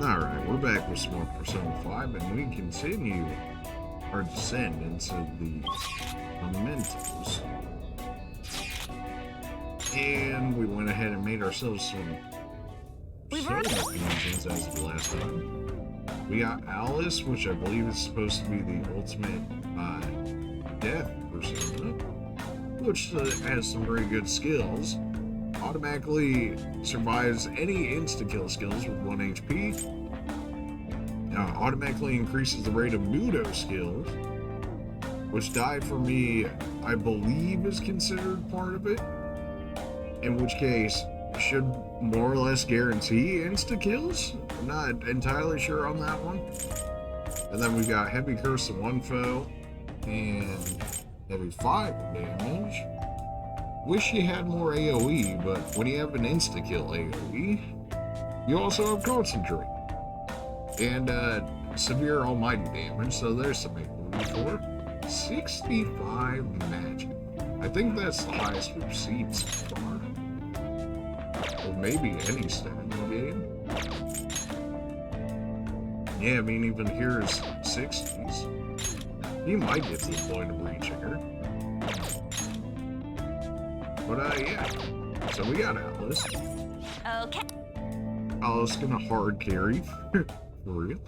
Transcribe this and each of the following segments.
Alright, we're back with some more Persona 5, and we continue our descent into the mementos. And we went ahead and made ourselves some soda fusions as of the last time. We got Alice, which I believe is supposed to be the ultimate death persona, which has some very good skills. Automatically survives any insta-kill skills with 1 HP. Automatically increases the rate of Mudo skills, which die for me, I believe, is considered part of it. In which case, should more or less guarantee insta-kills. I'm not entirely sure on that one. And then we've got Heavy Curse of 1 foe and Heavy 5 damage. Wish you had more AoE, but when you have an insta-kill AoE, you also have Concentrate. And Severe Almighty damage, so there's some AoE for it. 65 magic. I think that's the highest we've seen so far. Or maybe any stat in the game. Yeah, I mean, even here is 60s. You might get to the point of reaching her. But, yeah. So we got Alice. Okay. Alice gonna hard carry for real.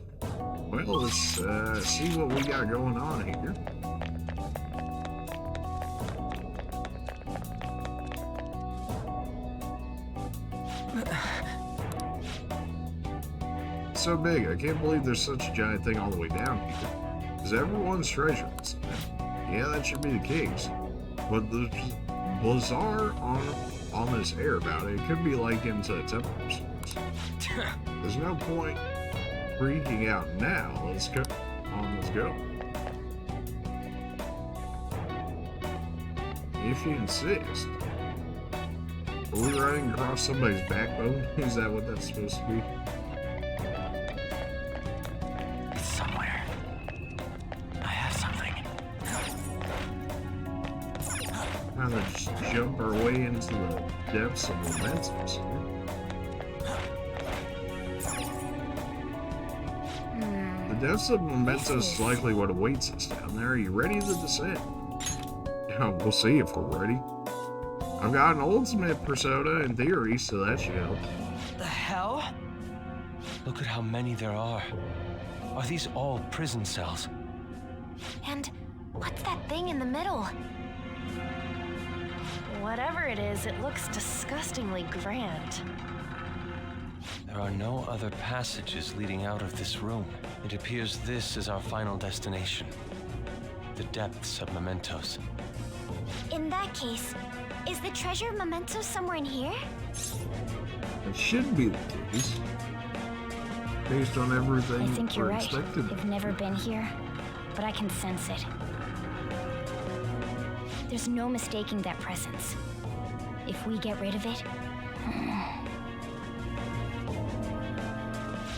Well, let's see what we got going on here. So big, I can't believe there's such a giant thing all the way down here. Is everyone's treasure inside? Yeah, that should be the case. But there's bizarre on this air about it. It could be like into a temple or something. There's no point freaking out now. Let's go. Let's go. If you insist. Are we running across somebody's backbone? Is that what that's supposed to be? It's somewhere. I have something. Kind of just jump our way into the depths of mementos here. The depths of mementos is likely what awaits us down there. Are you ready to descend? Yeah, we'll see if we're ready. I've got an ultimate persona in theory, so that should help. The hell? Look at how many there are. Are these all prison cells? And what's that thing in the middle? Whatever it is, it looks disgustingly grand. There are no other passages leading out of this room. It appears this is our final destination. The depths of mementos. In that case, is the treasure of mementos somewhere in here? It should be the case. Based on everything I think you're we're right. expected. I've never been here, but I can sense it. There's no mistaking that presence. If we get rid of it...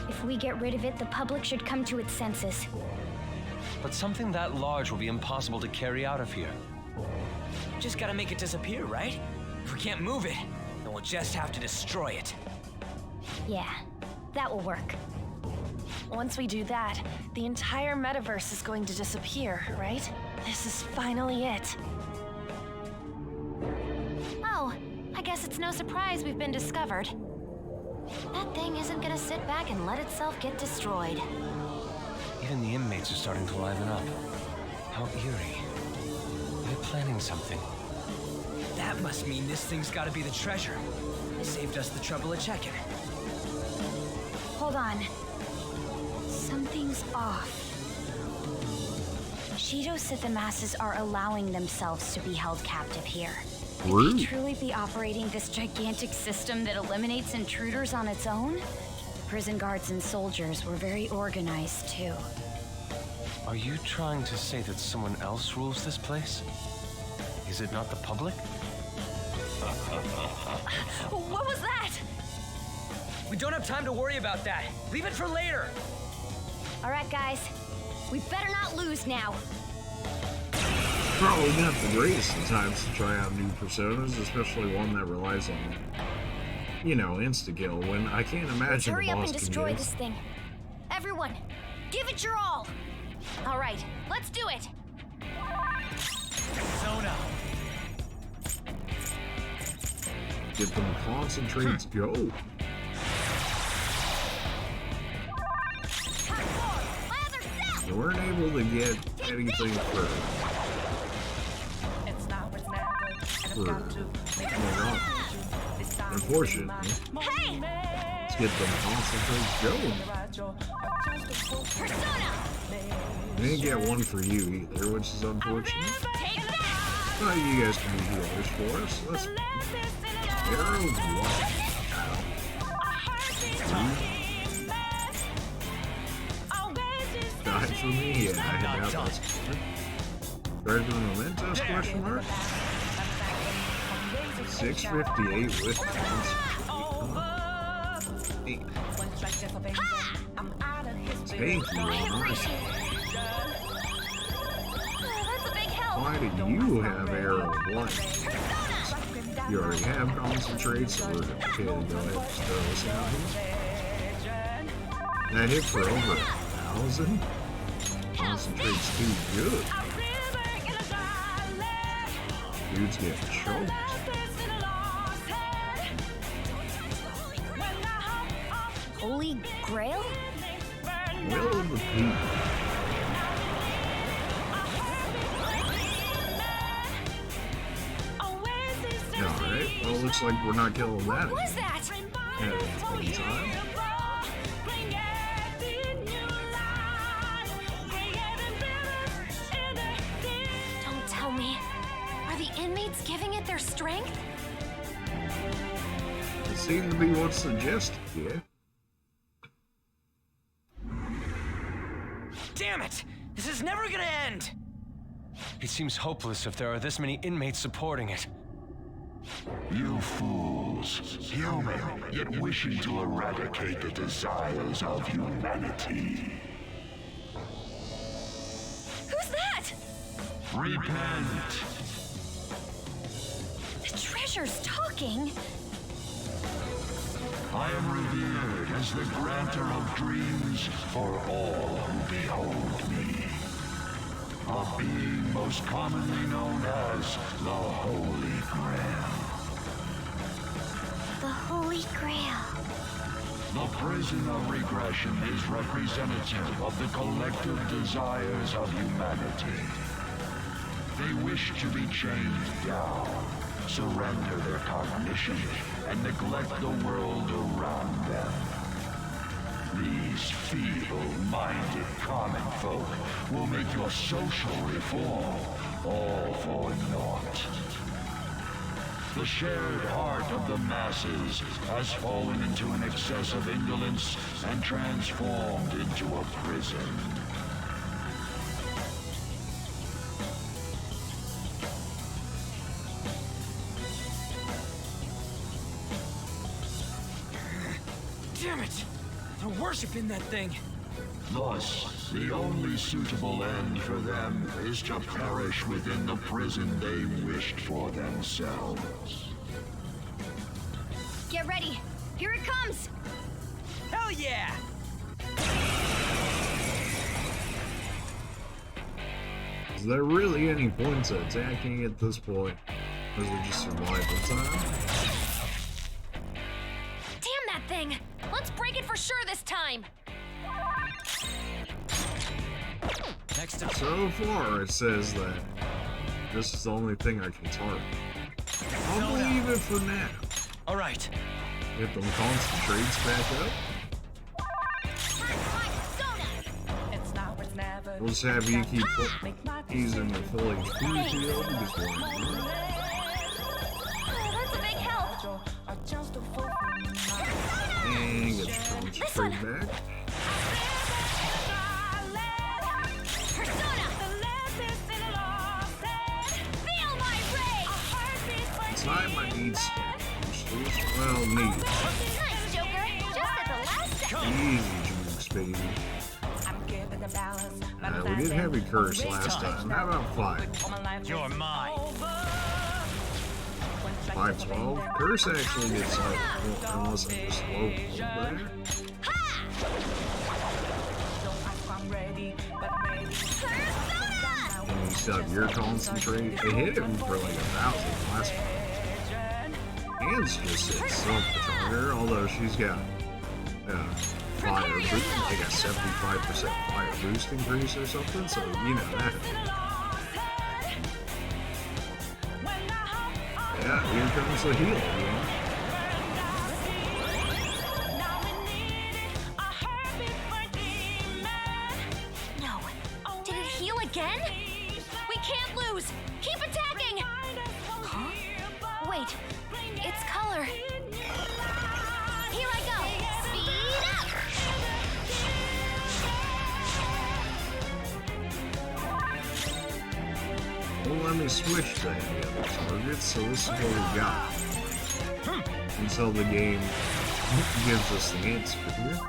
If we get rid of it, the public should come to its senses. But something that large will be impossible to carry out of here. Just gotta make it disappear, right? If we can't move it, then we'll just have to destroy it. Yeah, that will work. Once we do that, the entire metaverse is going to disappear, right? This is finally it. Oh, I guess it's no surprise we've been discovered. That thing isn't gonna sit back and let itself get destroyed. Even the inmates are starting to liven up. How eerie. They're planning something. That must mean this thing's gotta be the treasure. It saved us the trouble of checking. Hold on. Something's off. Shido said the masses are allowing themselves to be held captive here. Could they truly be operating this gigantic system that eliminates intruders on its own? The prison guards and soldiers were very organized, too. Are you trying to say that someone else rules this place? Is it not the public? What was that? We don't have time to worry about that. Leave it for later. All right, guys. We better not lose now. Probably not the greatest of times to try out new personas, especially one that relies on you know, insta-kill when I can't Let's imagine hurry the up boss and can destroy do this thing. Everyone, give it your all. All right, let's do it. Zona. Get them concentrates go. They weren't able to get anything for unfortunately. Hey! Let's get them concentrates going. Persona! I didn't get one for you either, which is unfortunate. Take that! Well, you guys can be healers for us. Let's arrow one. Die for me? Yeah, I had that last one. Treasure Mementos, question mark? 658 with points. Thank you, Honor. That's a big help. Why do you have arrow one? You already have concentrate, so we're okay to go ahead and throw this out here. That hit for over 1,000. Concentrate's too good. Dude's getting choked. Holy Grail? Will of the Peak. Alright, well, looks like we're not killing that. What was that? At any point in time. Don't tell me. Are the inmates giving it their strength? It seems to be what's suggested, yeah. Damn it! This is never gonna end! It seems hopeless if there are this many inmates supporting it. You fools, human, yet wishing to eradicate the desires of humanity. Who's that? Repent! The treasure's talking. I am revered as the granter of dreams for all who behold me. A being most commonly known as the Holy Grail. The Holy Grail. The prison of regression is representative of the collective desires of humanity. They wish to be chained down, surrender their cognition, and neglect the world around them. These feeble-minded common folk will make your social reform all for naught. The shared heart of the masses has fallen into an excess of indolence and transformed into a prison. Damn it! They're worshiping that thing. Thus, the only suitable end for them is to perish within the prison they wished for themselves. Get ready. Here it comes. Hell yeah! Is there really any point to attacking at this point? Or is it just survival time? Damn that thing. Let's break it for sure this time. Next up. So far, it says that this is the only thing I can target. I'll believe it for now. Alright. Get them concentrates back up. We'll just have you keep using the full HP shield because why not? That's a big help. And get your concentrate back. Persona! Feel my rage! Inside my need boosters. Well, need. Nice, Joker. Just at the last second. Easy jukes, baby. We did heavy curse last time. How about 5? You're mine. Oh, 512. Curse actually gets up, unless I'm just low there. And you still have your concentrate. They hit him for like 1,000 last one. Hands just hit Silk stronger, although she's got fire boost, like a 75% fire boost increase or something, so you know that. Yeah, here comes the heal, you know? No. Did it heal again? We can't lose! Keep attacking! Huh? Wait, it's color. Here I go! Speed up! Well, let me switch to any other targets, so this is what we got. Until the game gives us the answer here.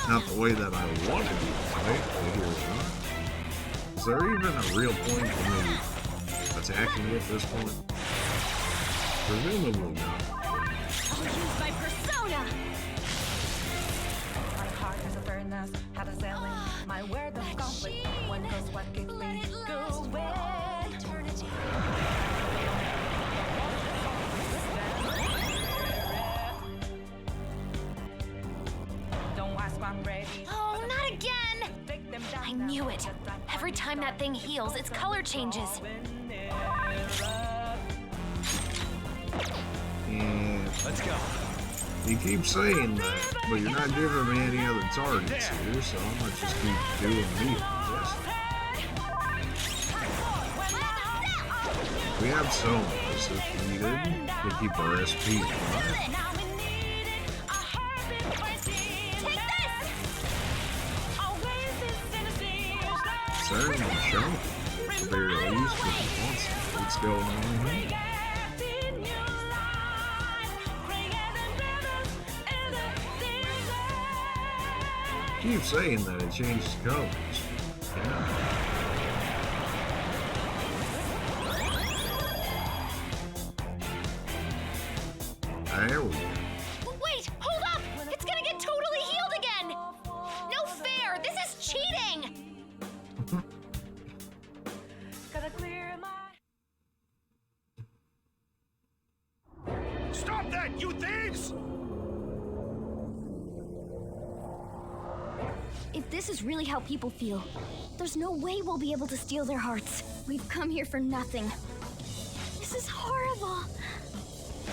Not the way that I want to do it, right? But here we are. Is there even a real point for me attacking at this point? Presumably not. I'll use my persona! My heart has a furnace, had a selling. My word of conflict. One goes what keeps me going. Eternity. Don't ask, I'm ready. Oh, not again! I knew it. Every time that thing heals, its color changes. And Let's go. you keep saying that, but you're not giving me any other targets here, so I'm gonna just keep doing me, I guess. We have somas if needed to keep our SP alive. Certainly chunky, at the very least, but what's going on here? Keep saying that it changes colors. Yeah. There we go. Wait, hold up! It's gonna get totally healed again! No fair! This is cheating! Gotta clear my. Stop that, you thieves! If this is really how people feel, there's no way we'll be able to steal their hearts. We've come here for nothing. This is horrible.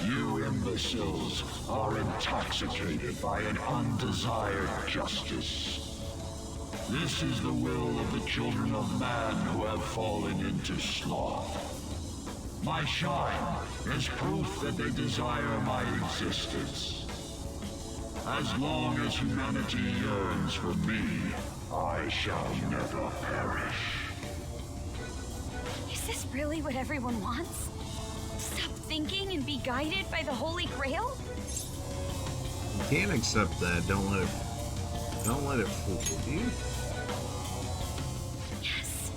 You imbeciles are intoxicated by an undesired justice. This is the will of the children of man who have fallen into sloth. My shine is proof that they desire my existence. As long as humanity yearns for me, I shall never perish. Is this really what everyone wants? Stop thinking and be guided by the Holy Grail? You can't accept that. Don't let it fool you. Yes.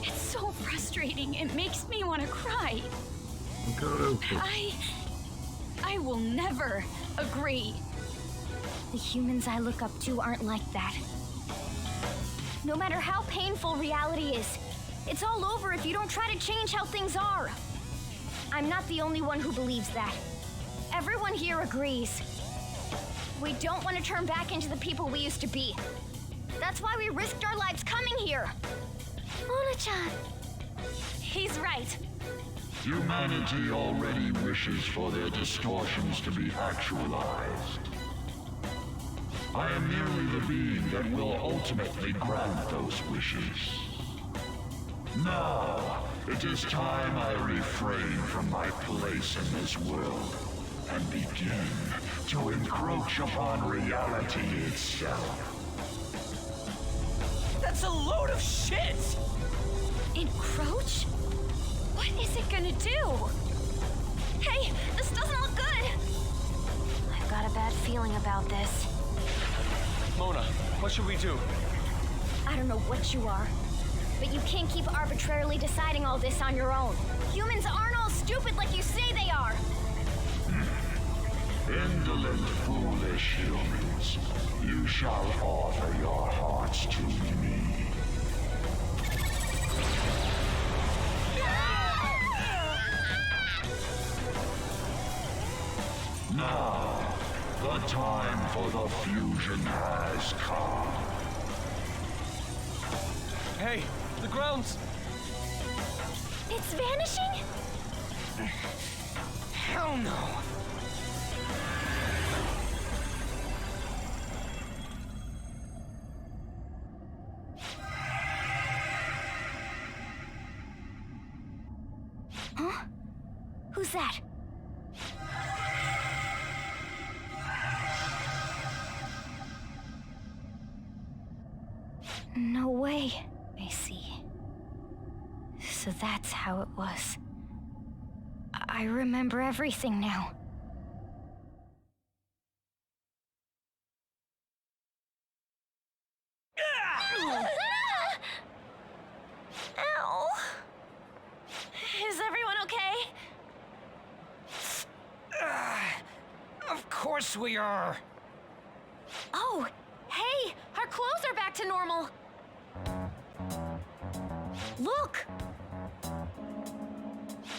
It's so frustrating. It makes me want to cry. I will never agree. The humans I look up to aren't like that. No matter how painful reality is, it's all over if you don't try to change how things are. I'm not the only one who believes that. Everyone here agrees. We don't want to turn back into the people we used to be. That's why we risked our lives coming here. Mona-chan. He's right. Humanity already wishes for their distortions to be actualized. I am merely the being that will ultimately grant those wishes. Now, it is time I refrain from my place in this world and begin to encroach upon reality itself. That's a load of shit! Encroach? What is it gonna do? Hey, this doesn't look good! I've got a bad feeling about this. Mona, what should we do? I don't know what you are, but you can't keep arbitrarily deciding all this on your own. Humans aren't all stupid like you say they are. Indolent, foolish humans, you shall offer your hearts to me. Now, the time for the fusion has come. Hey, the ground's... It's vanishing? Hell no. Huh? Who's that? No way. I see. So that's how it was. I remember everything now. Ow! Is everyone okay? Of course we are. Oh, hey! Our clothes are back to normal! Look!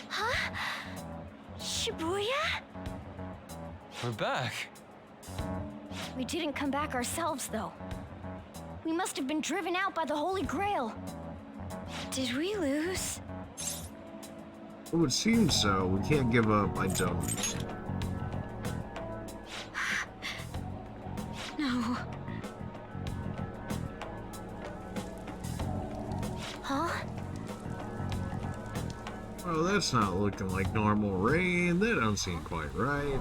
Huh? Shibuya? We're back. We didn't come back ourselves, though. We must have been driven out by the Holy Grail. Did we lose? It would seem so. We can't give up. I don't. No. Huh? Oh, that's not looking like normal rain. That don't seem quite right.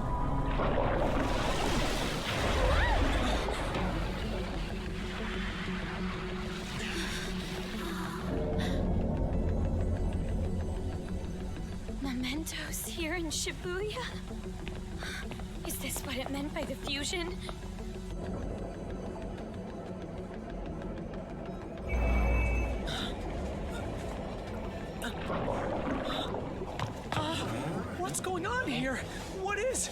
Mementos here in Shibuya? Is this what it meant by the fusion? What's going on here? What is...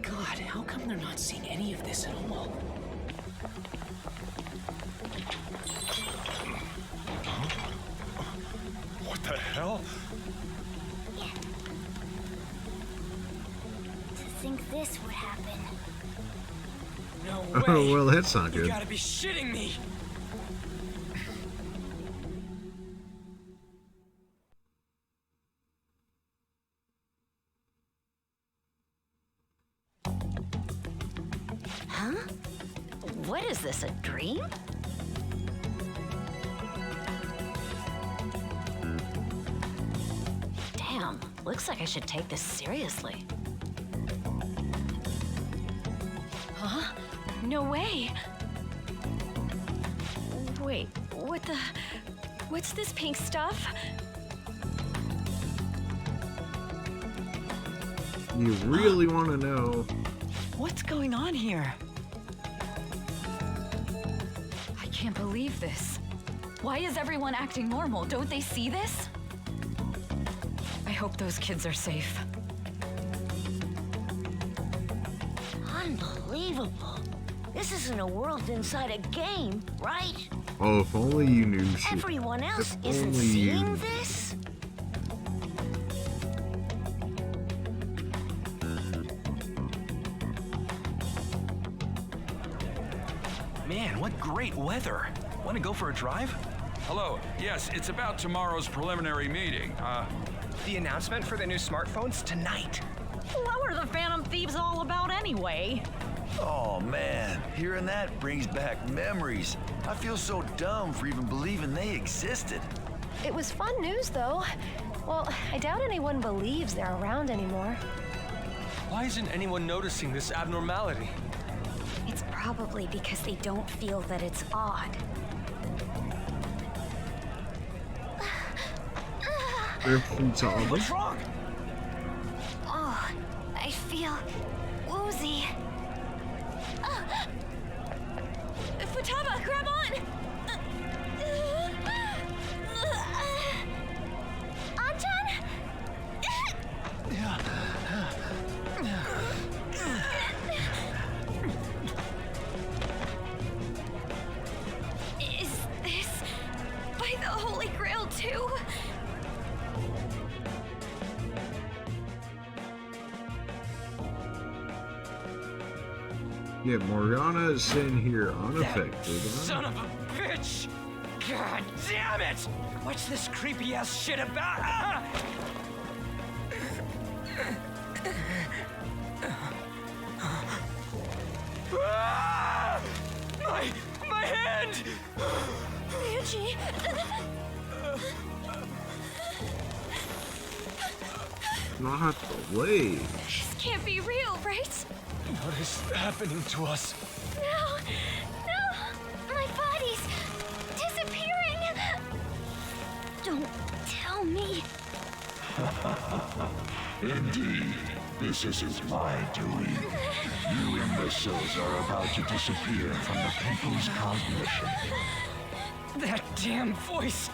God, how come they're not seeing any of this at all? What the hell? To think this would happen. No way. Oh, well, that's not You good. gotta be shitting me. Huh? What is this, a dream? Damn, looks like I should take this seriously. Huh? No way! Wait, what the... What's this pink stuff? You really want to know? What's going on here? I can't believe this. Why is everyone acting normal? Don't they see this? I hope those kids are safe. Unbelievable. This isn't a world inside a game, right? Oh, if only you knew. Everyone else If isn't only you seeing knew. this? Man, what great weather. Want to go for a drive? Hello. Yes, it's about tomorrow's preliminary meeting. The announcement for the new smartphones tonight. What were the Phantom Thieves all about anyway? Oh man, hearing that brings back memories. I feel so dumb for even believing they existed. It was fun news, though. Well, I doubt anyone believes they're around anymore. Why isn't anyone noticing this abnormality? It's probably because they don't feel that it's odd. What's wrong? Oh, I feel woozy. Futaba, grab on! Yeah, Morgana is sitting here unaffected. Son of a bitch! God damn it! What's this creepy ass shit about? My hand! Ryuji! Not the leg. This can't be real, right? What is happening to us? No! No! My body's disappearing! Don't tell me. Indeed, this isn't my doing. You imbeciles are about to disappear from the people's cognition. That damn voice!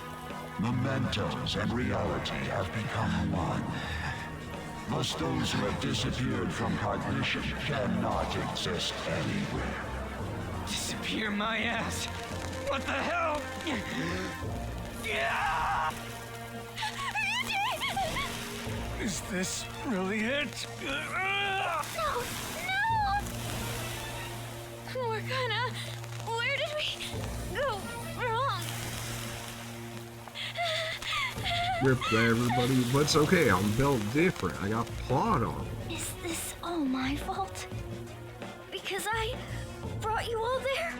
Mementos and reality have become one. Thus those who have disappeared from cognition cannot exist anywhere. Disappear my ass! What the hell? Yeah! Is this really it? No! Morgana, where did we go wrong? Rip to everybody, but it's okay. I'm built different. I got plot on. Is this all my fault? Because I brought you all there?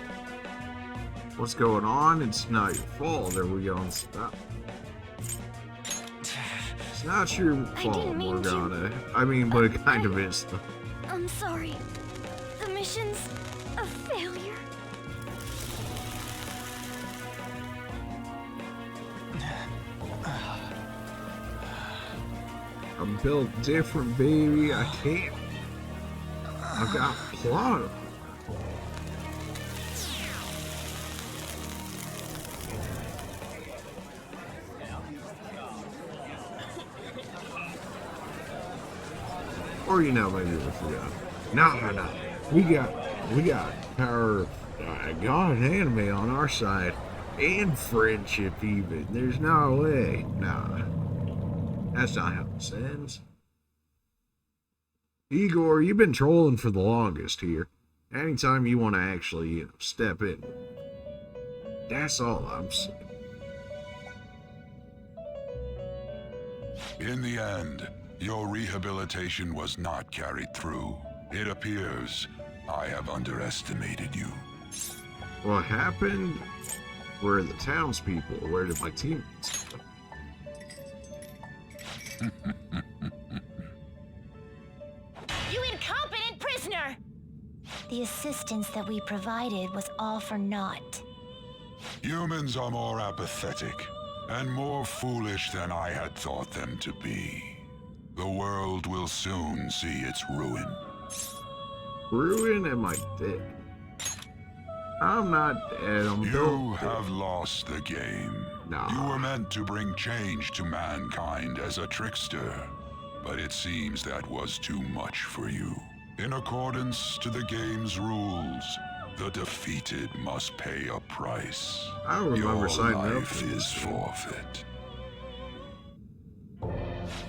What's going on? It's not your fault. There we go. Stop. It's not your fault, Morgana. I mean, but it kind of is. I'm sorry. The mission's a failure. I'm built different, baby. I can't. I got plot. Or you know, maybe we forgot. No. We got power of God and anime on our side, and friendship even. There's no way. Nah. That's not how this ends. Igor, you've been trolling for the longest here. Anytime you want to actually, step in. That's all I'm saying. In the end, your rehabilitation was not carried through. It appears I have underestimated you. What happened? Where are the townspeople? Where did my teammates go? You incompetent prisoner! The assistance that we provided was all for naught. Humans are more apathetic and more foolish than I had thought them to be. The world will soon see its ruin. Ruin? Am I dead? I'm not dead. You have lost the game. Nah. You were meant to bring change to mankind as a trickster, but it seems that was too much for you. In accordance to the game's rules, the defeated must pay a price. I remember signing up. Your life is forfeit.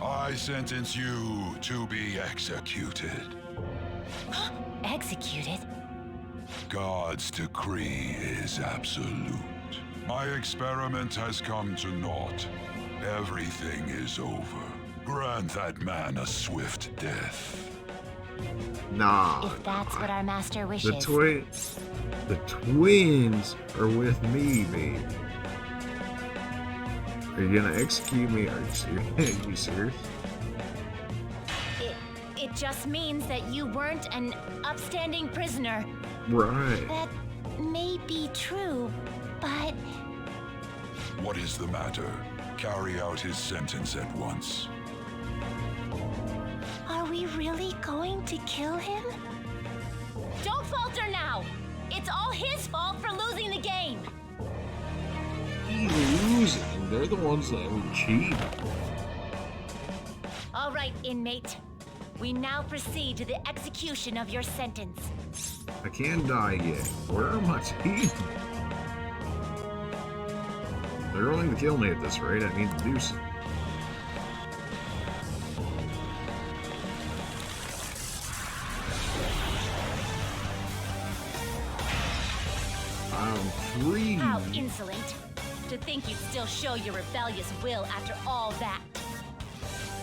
I sentence you to be executed. Executed? God's decree is absolute. My experiment has come to naught. Everything is over. Grant that man a swift death. Nah. If that's what our master wishes. The twins are with me, baby. Are you gonna execute me? Are you serious? Are you serious? It just means that you weren't an upstanding prisoner. Right. That may be true, but... What is the matter? Carry out his sentence at once. Are we really going to kill him? Don't falter now! It's all his fault for losing the game! He's losing. They're the ones that were cheating. All right, inmate. We now proceed to the execution of your sentence. I can't die yet. Where are my teeth? They're going to kill me at this rate. I need to do something. breathe. How insolent. To think you'd still show your rebellious will after all that.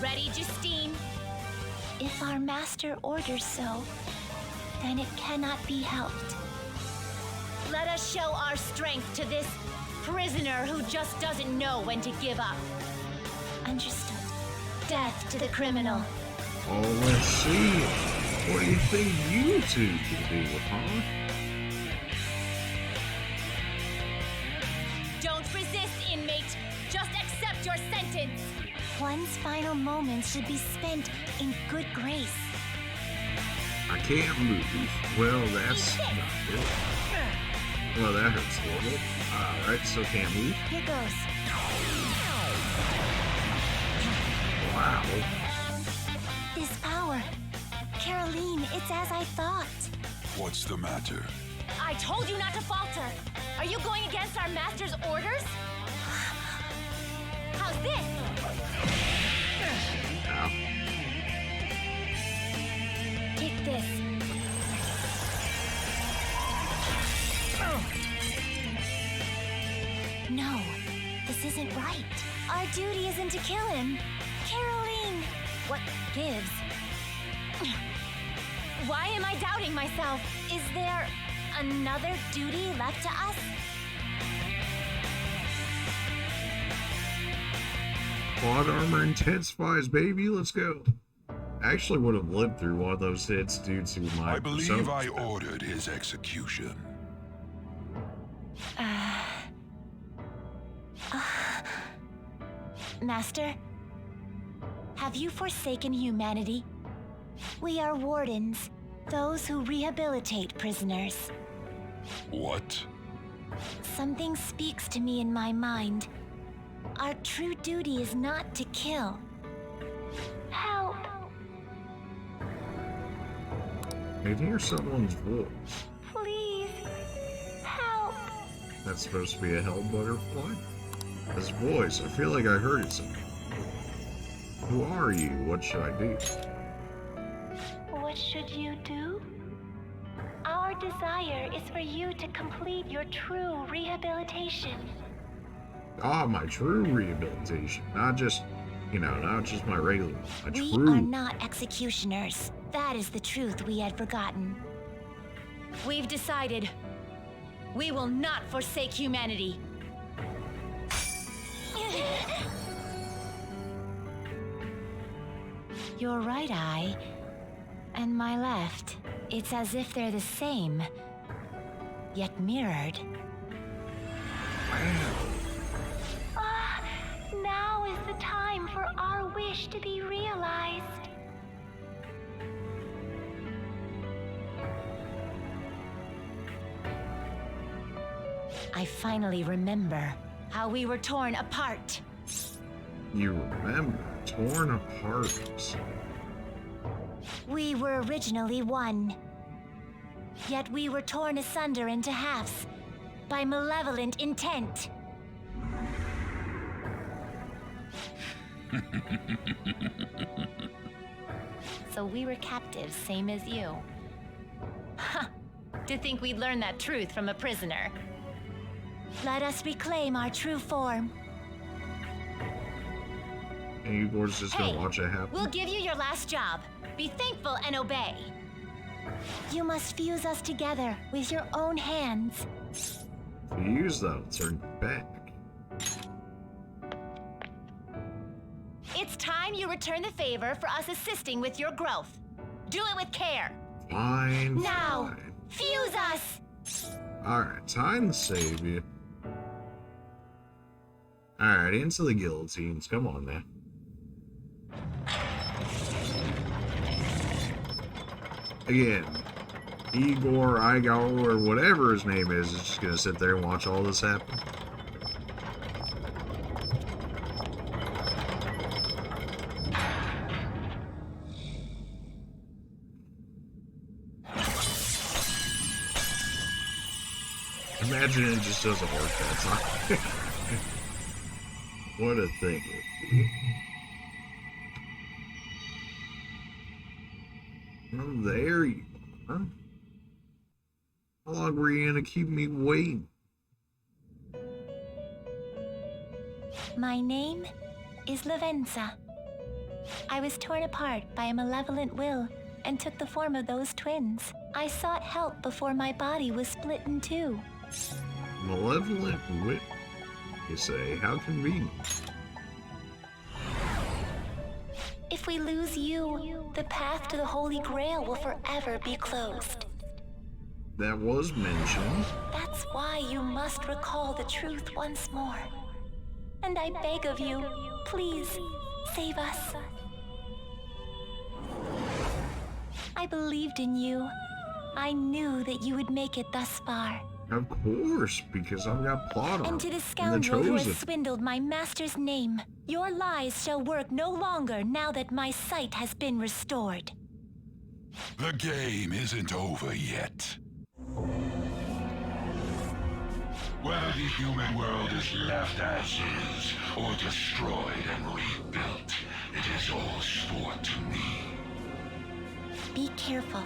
Ready, Justine? If our master orders so, then it cannot be helped. Let us show our strength to this prisoner who just doesn't know when to give up. Understood. Death to the criminal. Oh, let's see. What do you think you two can do, huh? Don't resist, inmate. Just accept your sentence. One's final moments should be spent in good grace. I can't move. Well, that's not good. Well, that hurts a little bit. Alright, still can't move. Here goes. Wow. This power. Caroline, it's as I thought. What's the matter? I told you not to falter. Are you going against our master's orders? How's this? Ow. Take this. No, this isn't right. Our duty isn't to kill him. Caroline! What gives? Why am I doubting myself? Is there another duty left to us? Quad armor intensifies, baby. Let's go. I actually would have lived through one of those hits due to my... I believe I ordered his execution. Master, have you forsaken humanity? We are wardens, those who rehabilitate prisoners. What? Something speaks to me in my mind. Our true duty is not to kill. Help! I can hear someone's voice. Please, help! That's supposed to be a hell butterfly? This voice, I feel like I heard it somewhere. Who are you? What should I do? What should you do? Our desire is for you to complete your true rehabilitation. Ah, my true rehabilitation. Not just, not just my regular one. We true. are not executioners. That is the truth we had forgotten. We've decided. We will not forsake humanity. Your right eye and my left. It's as if they're the same, yet mirrored. Now is the time for our wish to be realized. I finally remember how we were torn apart. You remember? Torn apart. We were originally one. Yet we were torn asunder into halves by malevolent intent. So we were captives, same as you. Ha! To think we'd learn that truth from a prisoner. Let us reclaim our true form. And Igor's just gonna watch it happen? We'll give you your last job. Be thankful and obey. You must fuse us together with your own hands. Fuse, though. Turn back. It's time you return the favor for us assisting with your growth. Do it with care. Fine. Now, fine. fuse us! Alright, time to save you. Alright, into the guillotines. Come on, man. Again, Igor, or whatever his name is just gonna sit there and watch all this happen. Imagine it just doesn't work that time. What a thing. Oh, there you are. How long were you gonna keep me waiting? My name is Lavenza. I was torn apart by a malevolent will and took the form of those twins. I sought help before my body was split in two. Malevolent wit, you say? How convenient. If we lose you, the path to the Holy Grail will forever be closed. That was mentioned. That's why you must recall the truth once more. And I beg of you, please, save us. I believed in you. I knew that you would make it thus far. Of course, because I've got plot armor. And to the scoundrel who has swindled my master's name, your lies shall work no longer now that my sight has been restored. The game isn't over yet. Whether the human world is left as is, or destroyed and rebuilt, it is all sport to me. Be careful.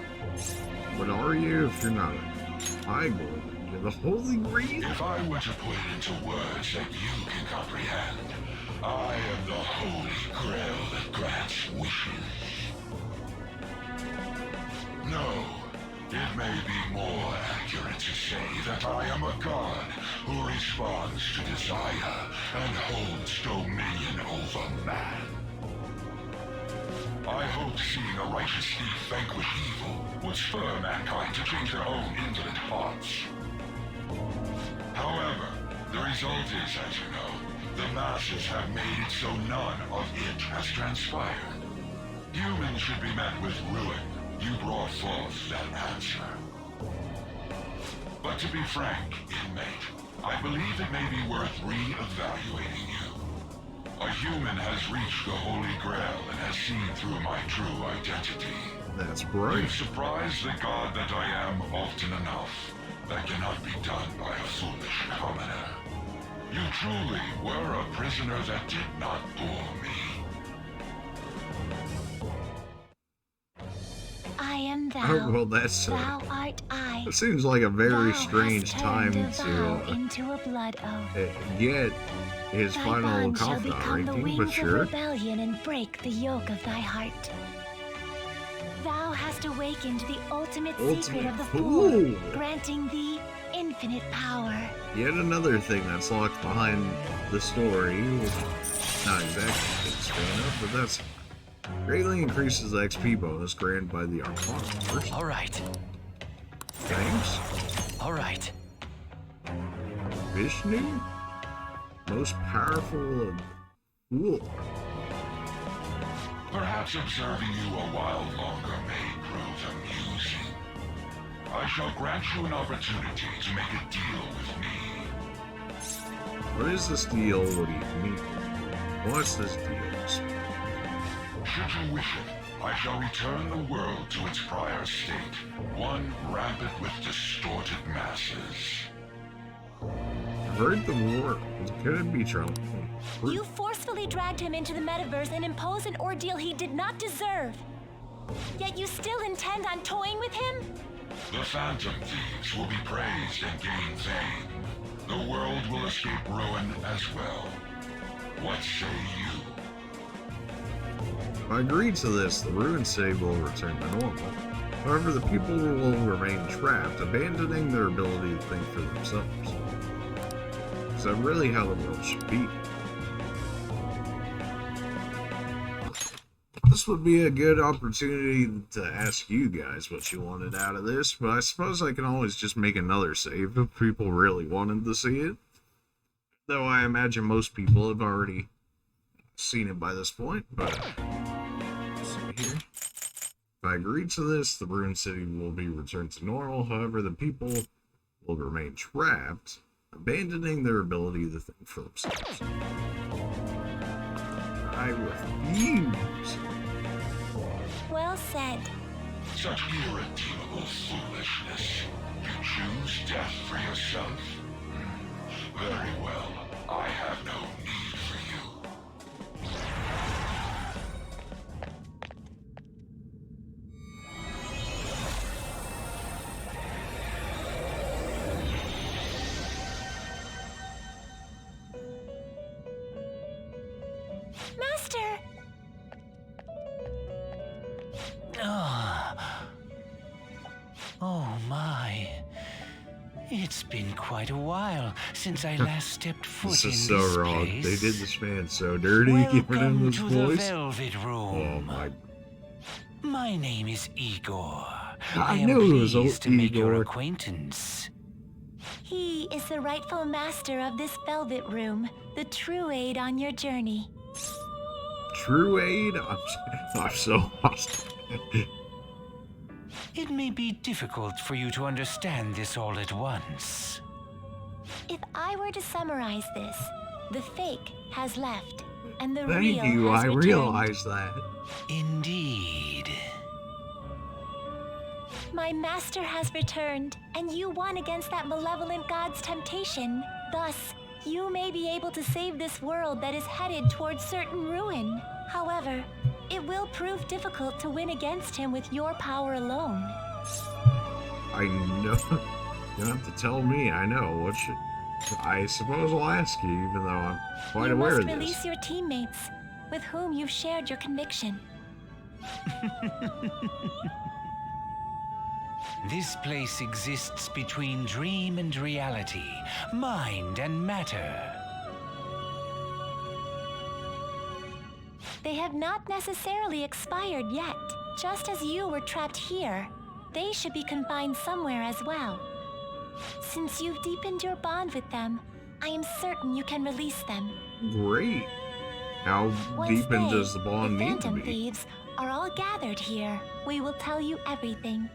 What are you if you're not Igor? You're the Holy Grail? If I were to put it into words that you can comprehend, I am the Holy Grail that grants wishes. No, it may be more accurate to say that I am a god who responds to desire and holds dominion over man. I hoped seeing a righteous thief vanquish evil would spur mankind to change their own indolent hearts. However, the result is, as you know, the masses have made it so none of it has transpired. Humans should be met with ruin. You brought forth that answer. But to be frank, inmate, I believe it may be worth re-evaluating you. A human has reached the Holy Grail and has seen through my true identity. That's right. You've surprised the god that I am often enough. That cannot be done by a foolish commoner. You truly were a prisoner that did not bore me. I am thou. Oh, well, that's thou art I. It seems like a very Thou strange hast time turned a vow to into a blood oath. get his Thy final bond shall confidant become the ranking, but wings of sure. rebellion and break the yoke of thy heart. Thou hast awakened the ultimate secret of the Ooh. Four, granting thee infinite power. Yet another thing that's locked behind the story, which not exactly fits enough, but that's greatly increases the XP bonus granted by the Arcana. All right. Thanks. All right. Vishnu? Most powerful of cool. Perhaps observing you a while longer may prove amusing. I shall grant you an opportunity to make a deal with me. What is this deal? What do you mean? What's this deal? Should you wish it, I shall return the world to its prior state, one rampant with distorted masses. I've heard the war. Could it be trouble? You forcefully dragged him into the metaverse and imposed an ordeal he did not deserve. Yet you still intend on toying with him? The Phantom Thieves will be praised and gain fame. The world will escape ruin as well. What say you? If I agree to this, the ruined city will return to normal. However, the people will remain trapped, abandoning their ability to think for themselves. Is that really how the world should be? This would be a good opportunity to ask you guys what you wanted out of this, but I suppose I can always just make another save if people really wanted to see it. Though I imagine most people have already seen it by this point, but let's see here. If I agree to this, the ruined city will be returned to normal. However, the people will remain trapped, abandoning their ability to think for themselves. I refuse. Well said. Such irredeemable foolishness. You choose death for yourself? Very well. I have no need for you. It's been quite a while since I last stepped foot This in is so this wrong. place. They did this man so dirty, giving him Welcome this to voice. the Velvet Room. Oh my! My name is Igor. I am knew it was pleased to make your Igor. acquaintance. He is the rightful master of this Velvet Room, the true aid on your journey. True aid? I'm so lost. It may be difficult for you to understand this all at once. If I were to summarize this, the fake has left, and the Thank real you, has I returned. realize that. Indeed. My master has returned, and you won against that malevolent god's temptation. Thus, you may be able to save this world that is headed towards certain ruin. However, it will prove difficult to win against him with your power alone. I know. You don't have to tell me. I know. What should... I suppose I'll ask you, even though I'm quite aware of You must this. release your teammates, with whom you've shared your conviction. This place exists between dream and reality, mind and matter. They have not necessarily expired yet. Just as you were trapped here, they should be confined somewhere as well. Since you've deepened your bond with them, I am certain you can release them. Great. How Once deepened they, does the bond the need to Phantom be? Thieves, are all gathered here, we will tell you everything.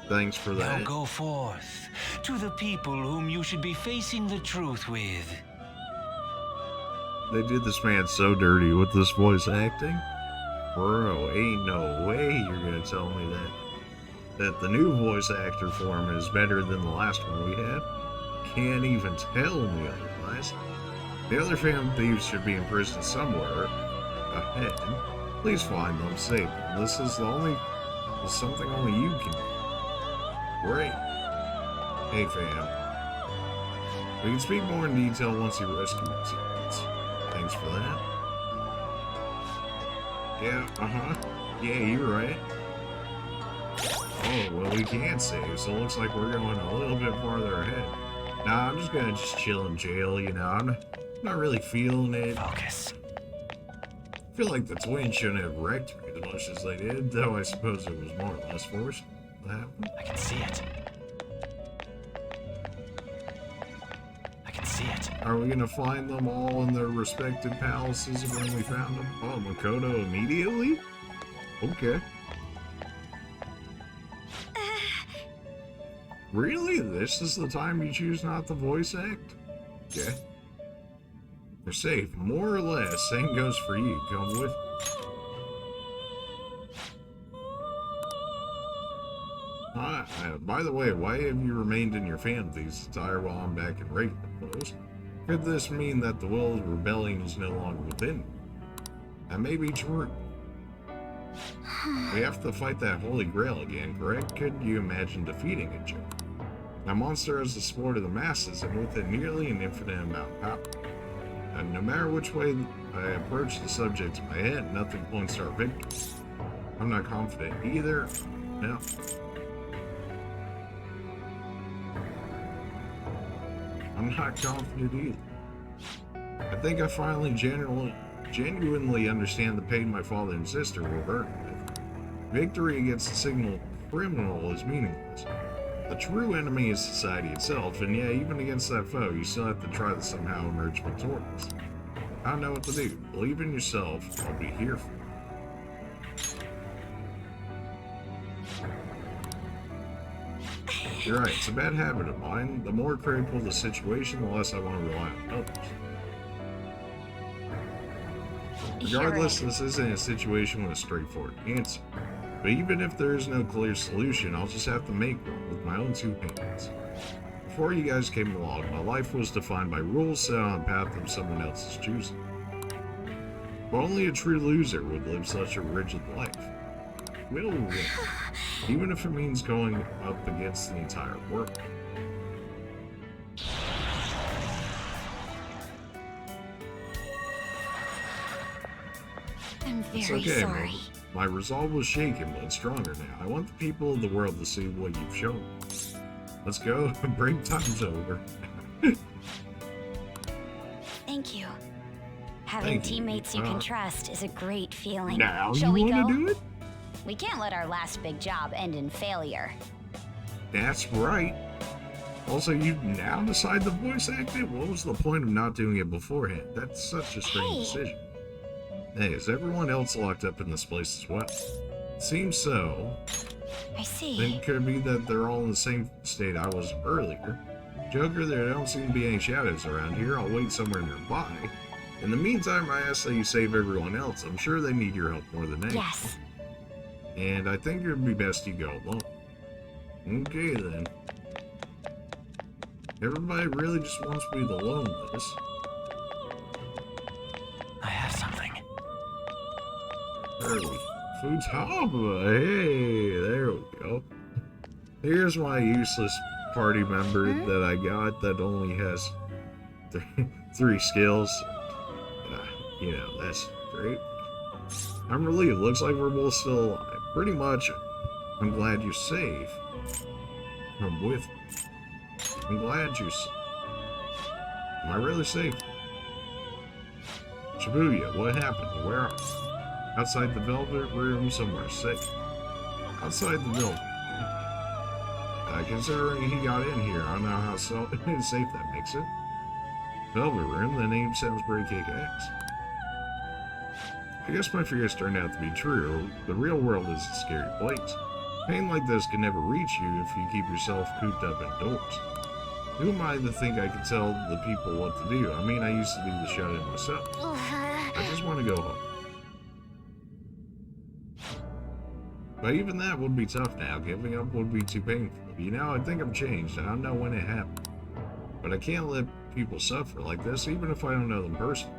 Thanks for Now that. go forth to the people whom you should be facing the truth with. They did this man so dirty with this voice acting. Bro, ain't no way you're gonna tell me that the new voice actor for him is better than the last one we had. Can't even tell me otherwise. The other Phantom Thieves should be in prison somewhere ahead. Please find them, save them. This is something only you can do. Great. Hey fam. We can speak more in detail once you rescue your teammates. Thanks for that. Yeah, yeah, you're right. Oh, well, we can't save, so it looks like we're going a little bit farther ahead. Nah, I'm just gonna chill in jail, you know. I'm not really feeling it. Focus. I feel like the twins shouldn't have wrecked me as much as they did, though I suppose it was more or less forced. What happened? I can see it. I can see it. Are we gonna find them all in their respective palaces when we found them? Oh, Makoto immediately? Okay. Really? This is the time you choose not to voice act? Okay. You're safe, more or less. Same goes for you. Come with me. By the way, why have you remained in your family this entire while I'm back in regular clothes? Could this mean that the will of rebellion is no longer within me? That may be true. We have to fight that Holy Grail again, correct? Could you imagine defeating it, Joe? That monster has the support of the masses and with it nearly an infinite amount of power. And no matter which way I approach the subject in my head, nothing points to our victory. I'm not confident either. No. I'm not confident either. I think I finally genuinely understand the pain my father and sister were burdened with. Victory against the signal criminal is meaningless. The true enemy is society itself, and yeah, even against that foe, you still have to try to somehow emerge victorious. I don't know what to do. Believe in yourself. I'll be here for you. You're right, it's a bad habit of mine. The more critical the situation, the less I want to rely on others. Regardless, this isn't a situation with a straightforward answer. But even if there is no clear solution, I'll just have to make one with my own two hands. Before you guys came along, my life was defined by rules set on a path of someone else's choosing. But only a true loser would live such a rigid life. We'll win, even if it means going up against the entire world. I'm It's very okay, sorry. Mom. My resolve was shaken, but stronger now. I want the people of the world to see what you've shown me. Let's go. Break time's over. Thank you. Having teammates you can trust is a great feeling. Now Shall we you go? wanna do it? We can't let our last big job end in failure. That's right. Also, you now decide to voice act it? What was the point of not doing it beforehand? That's such a strange decision. Hey, is everyone else locked up in this place as well? Seems so. I see. Then it could be that they're all in the same state I was earlier. Joker, there don't seem to be any shadows around here. I'll wait somewhere nearby. In the meantime, I ask that you save everyone else. I'm sure they need your help more than anything. Yes. And I think it would be best you go alone. Okay, then. Everybody really just wants me to alone with this. I have something. Early. Futaba. Hey, there we go. Here's my useless party member that I got that only has three skills. You know, that's great. I'm relieved. Looks like we're both still alive. Pretty much. I'm glad you're safe. I'm with me. I'm glad you're safe. Am I really safe? Shibuya, what happened? Where are you? Outside the Velvet Room, somewhere safe. Outside the Velvet. Considering he got in here, I don't know how safe that makes it. Velvet Room, the name sounds pretty kick-ass. I guess my fears turned out to be true. The real world is a scary place. Pain like this can never reach you if you keep yourself cooped up indoors. Who am I to think I can tell the people what to do? I mean, I used to be the shut-in myself. I just want to go home. But even that would be tough now. Giving up would be too painful. You know, I think I'm changed. I don't know when it happened. But I can't let people suffer like this, even if I don't know them personally.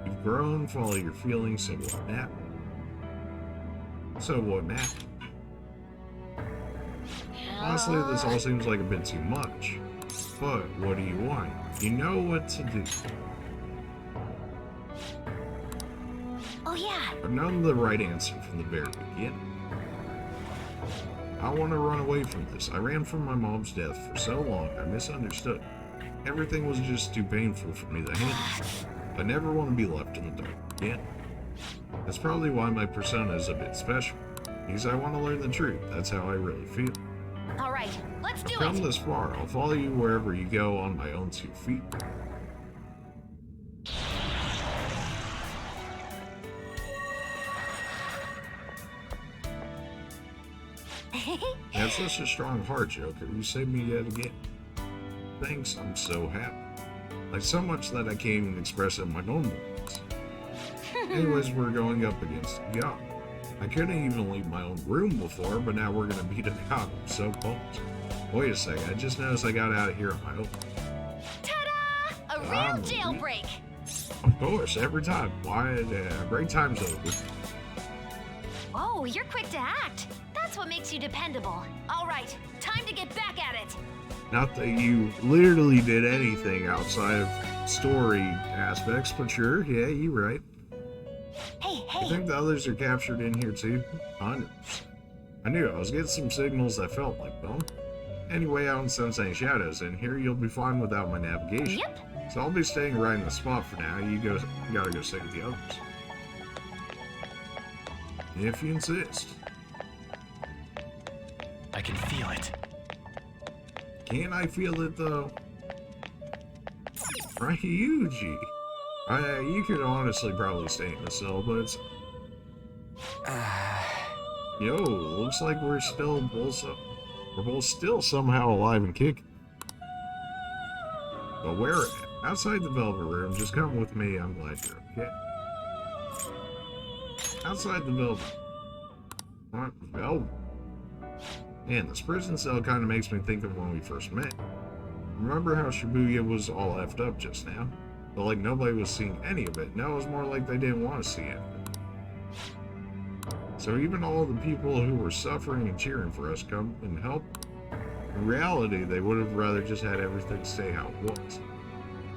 You've grown, follow your feelings, so what now? So what now? Honestly, this all seems like a bit too much. But what do you want? You know what to do. Oh yeah. I've known the right answer from the very beginning. I want to run away from this. I ran from my mom's death for so long, I misunderstood. Everything was just too painful for me to handle. I never want to be left in the dark again. That's probably why my persona is a bit special. Because I want to learn the truth. That's how I really feel. All right, let's do I've come it. this far. I'll follow you wherever you go on my own 2 feet. That's such a strong heart, Joker. You saved me yet again. Thanks, I'm so happy. Like so much that I can't even express it in my normal words. Anyways, we're going up against God. I couldn't even leave my own room before, but now we're gonna beat it out. I'm so pumped. Wait a second, I just noticed I got out of here on my own. Ta-da! A real jailbreak. Of course, every time. Why? Break time's over. Oh, you're quick to act. That's what makes you dependable. All right, time to get back at it. Not that you literally did anything outside of story aspects, but sure, yeah, you're right. Hey, I think the others are captured in here too. 100%. I knew I was getting some signals that felt like them. Anyway, I don't sense any shadows in here. You'll be fine without my navigation. Yep. So I'll be staying right in the spot for now. You gotta go stay with the others. If you insist. I can feel it. Can I feel it though? Ryuji. You could honestly probably stay in the cell, but it's... Yo, looks like we're both still somehow alive and kicking. But where outside the Velvet Room, just come with me, I'm glad you're okay. Outside the Velvet. What? Velvet? Man, this prison cell kind of makes me think of when we first met. Remember how Shibuya was all effed up just now? But like nobody was seeing any of it. No, it was more like they didn't want to see it. So even all the people who were suffering and cheering for us come and help, in reality, they would have rather just had everything stay how it was.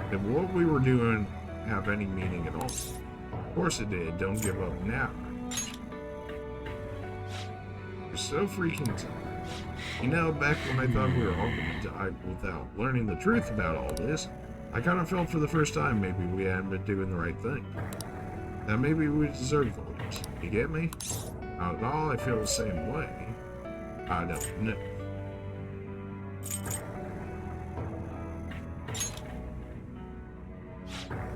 Did what we were doing have any meaning at all? Of course it did. Don't give up now. You're so freaking You know, back when I thought we were all going to die without learning the truth about all this, I kind of felt for the first time maybe we hadn't been doing the right thing. That maybe we deserve the leaves. You get me? Not at all, I feel the same way. I don't know.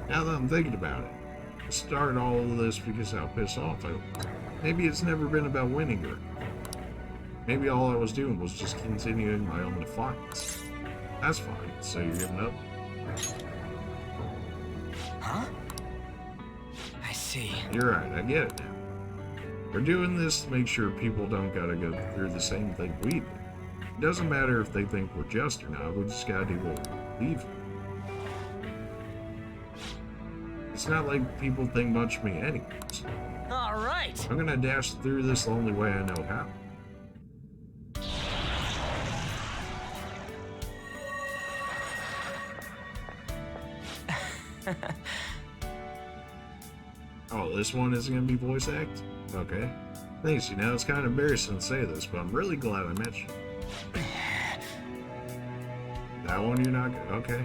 Now that I'm thinking about it, I started all of this because how pissed off I was. Maybe it's never been about winning or maybe all I was doing was just continuing my own defiance. That's fine, so you're giving up? Huh? I see. You're right, I get it now. We're doing this to make sure people don't gotta go through the same thing we did. It doesn't matter if they think we're just or not, we just gotta do what we believe in. It's not like people think much of me anyways. Alright! I'm gonna dash through this the only way I know how. Oh, this one isn't gonna be voice act? Okay. Thanks, you know, it's kind of embarrassing to say this, but I'm really glad I met you. That one you're not good? Okay.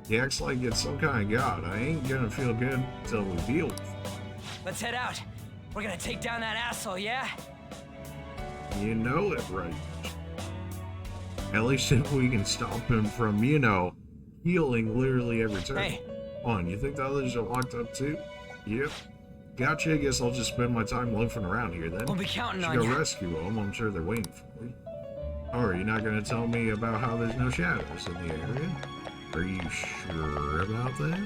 He acts like it's some kind of god. I ain't gonna feel good until we deal with it. Let's head out. We're gonna take down that asshole, yeah? You know it, right? At least if we can stop him from, you know, healing literally every turn. Hey. On, you think the others are locked up too? Yep. Gotcha, I guess I'll just spend my time loafing around here then. We'll be counting on you. you. Go rescue them, I'm sure they're waiting for me. Oh, are you not gonna tell me about how there's no shadows in the area? Are you sure about that?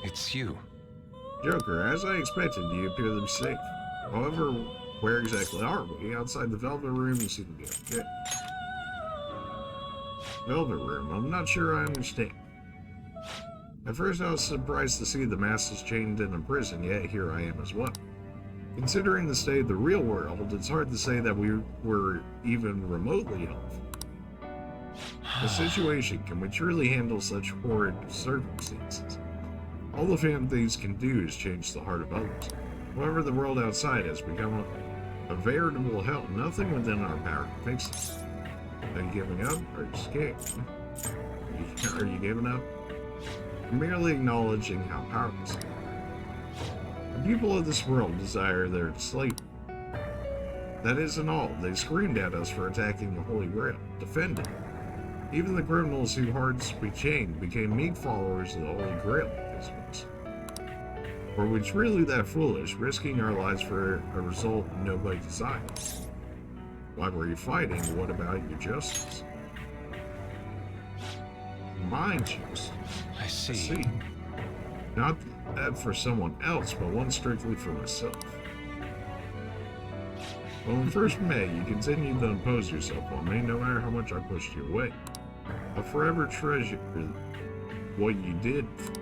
It's you. Joker, as I expected, you appear to be safe. However, where exactly are we? Outside the Velvet Room, you seem to be okay. Velvet Room, I'm not sure I understand. At first I was surprised to see the masses chained in a prison, yet here I am as well. Considering the state of the real world, it's hard to say that we were even remotely helpful. The situation, can we truly handle such horrid circumstances? All the Phantom Thieves can do is change the heart of others. However, the world outside has become a veritable hell. Nothing within our power can fix it. Are you giving up? Are you scared? Are you giving up? I'm merely acknowledging how powerless they are. The people of this world desire their slavery. That isn't all. They screamed at us for attacking the Holy Grail, defending it. Even the criminals whose hearts we chained became meek followers of the Holy Grail. Were we truly that foolish, risking our lives for a result nobody desires? Why were you fighting? What about your justice? My justice. I see. Not that for someone else, but one strictly for myself. When we first met, you continued to impose yourself on me, no matter how much I pushed you away. I'll forever treasure what you did for me.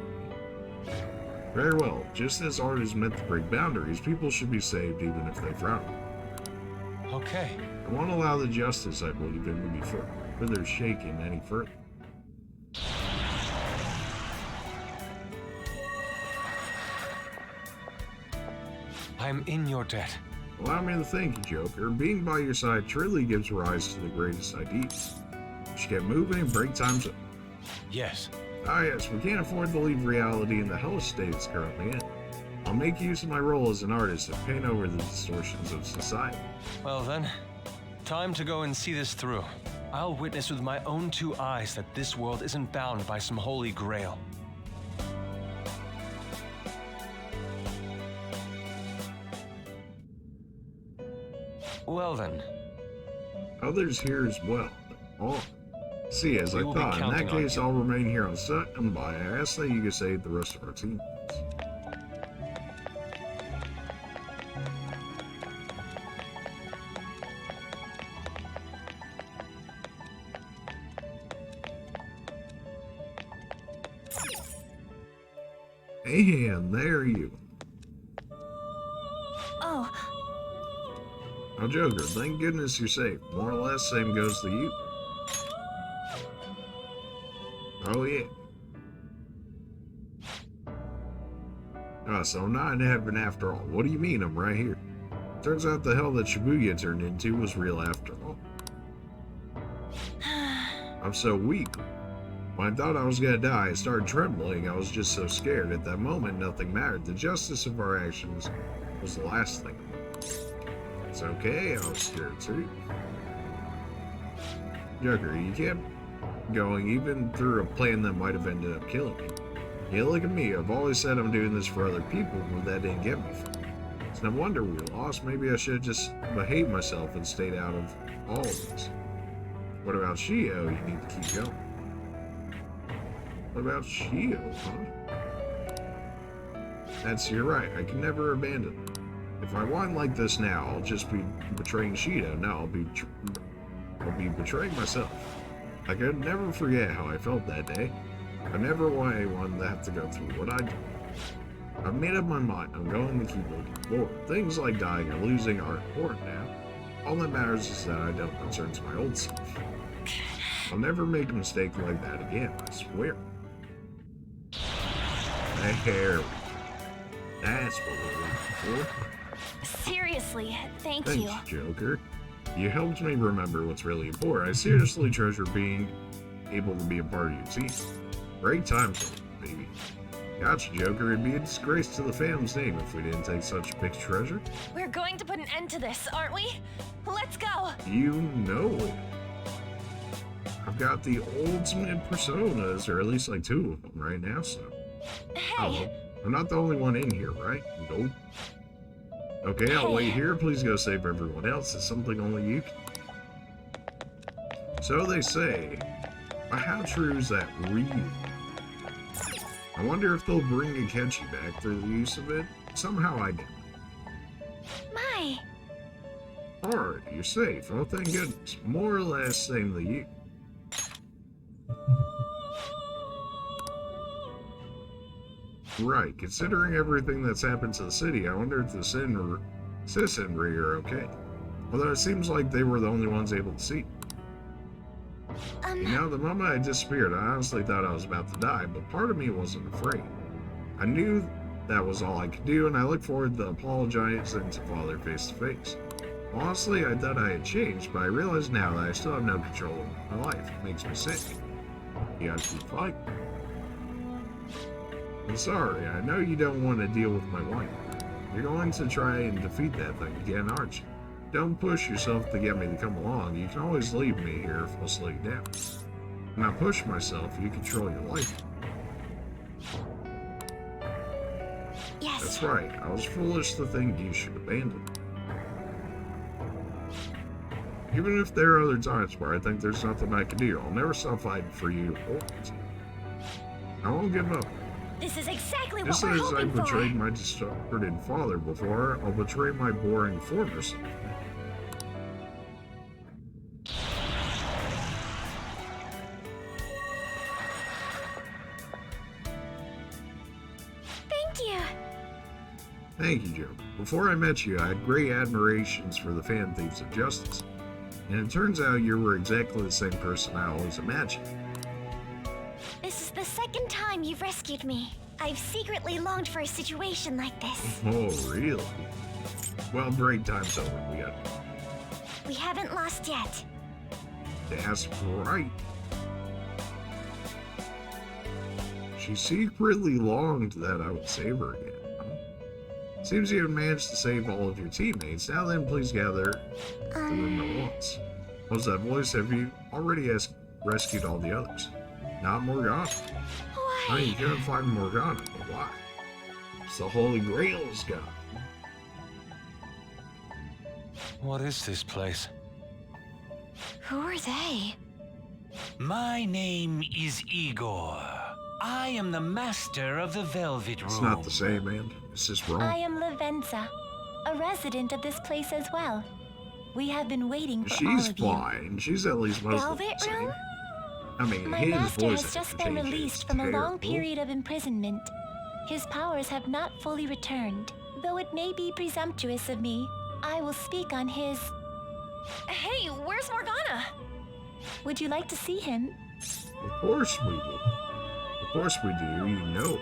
Very well, just as art is meant to break boundaries, people should be saved even if they frown. Okay. I won't allow the justice I believe in to be further shaken any further. I'm in your debt. Allow me to thank you, Joker. Being by your side truly gives rise to the greatest ideas. We should get moving and break times up. Yes. Ah yes, we can't afford to leave reality in the hellish state it's currently in. I'll make use of my role as an artist and paint over the distortions of society. Well then, time to go and see this through. I'll witness with my own two eyes that this world isn't bound by some holy grail. Well then. Others here as well. Oh. See, as I thought, in that case, I'll remain here on standby. I ask that you can save the rest of our team. And there you. Oh. Now, Joker, thank goodness you're safe. More or less, same goes to you. Oh, yeah. So I'm not in heaven after all. What do you mean I'm right here? Turns out the hell that Shibuya turned into was real after all. I'm so weak. When I thought I was gonna die, I started trembling. I was just so scared. At that moment, nothing mattered. The justice of our actions was the last thing. It's okay, I was scared too. Joker, you kept going even through a plan that might have ended up killing me. Yeah, look at me. I've always said I'm doing this for other people, but that didn't get me far. It's no wonder we lost. Maybe I should have just behaved myself and stayed out of all of this. What about Shio? You need to keep going. What about Shio, huh? You're right. I can never abandon him. If I whine like this now, I'll just be betraying Shio. No, I'll be betraying myself. I could never forget how I felt that day. I never want anyone to have to go through what I did. I've made up my mind. I'm going to keep looking forward. Things like dying or losing are important now. All that matters is that I don't return to my old self. I'll never make a mistake like that again, I swear. There. That's what we're looking for. Seriously, thank Thanks, you. Joker. You helped me remember what's really important. I seriously treasure being able to be a part of your team. Great times, baby. Gotcha, Joker. It'd be a disgrace to the family's name if we didn't take such a big treasure. We're going to put an end to this, aren't we? Let's go! You know it. I've got the ultimate personas, or at least like 2 of them right now, so... Hey! I'm not the only one in here, right? Nope. Okay, I'll wait here. Please go save everyone else. It's something only you can. So they say. But how true is that really? I wonder if they'll bring Akechi back through the use of it. Somehow I do. My! Alright, you're safe. Oh, thank goodness. More or less same to you. Right, considering everything that's happened to the city, I wonder if the citizenry are okay. Although it seems like they were the only ones able to see. You know, the moment I disappeared, I honestly thought I was about to die, but part of me wasn't afraid. I knew that was all I could do, and I looked forward to apologizing to Father face to face. Honestly, I thought I had changed, but I realize now that I still have no control of my life. It makes me sick. You gotta keep fighting. I'm sorry, I know you don't want to deal with my wife. You're going to try and defeat that thing again, aren't you? Don't push yourself to get me to come along. You can always leave me here if I'll slow you down. When I push myself, you control your life. Yes. That's right. I was foolish to think you should abandon me. Even if there are other times where I think there's nothing I can do, I'll never stop fighting for you or you. I won't give up. This is exactly what Just we're as I hoping for. betrayed my distorted father before, I'll betray my boring former self. Thank you. Thank you, Joe. Before I met you, I had great admirations for the fan thieves of justice. And it turns out you were exactly the same person I always imagined. This is the second time you've rescued me. I've secretly longed for a situation like this. Oh, really? Well, break time's over. We haven't lost yet. That's right. She secretly longed that I would save her again. Seems you have managed to save all of your teammates. Now then, please gather the room at once. What was that voice? Have you already rescued all the others? Not Morgana. Why? I mean, you couldn't find Morgana, but why? It's the Holy Grail's gone. What is this place? Who are they? My name is Igor. I am the master of the Velvet Room. It's not the same, man. It's just wrong. I am Lavenza, a resident of this place as well. We have been waiting for all She's of you. fine. She's at least mostly Velvet the same. Room? I mean, My his master voice has just acting been change is released from a long terrible. period of imprisonment. His powers have not fully returned. Though it may be presumptuous of me, I will speak on his... Hey, where's Morgana? Would you like to see him? Of course we do. Of course we do, you know.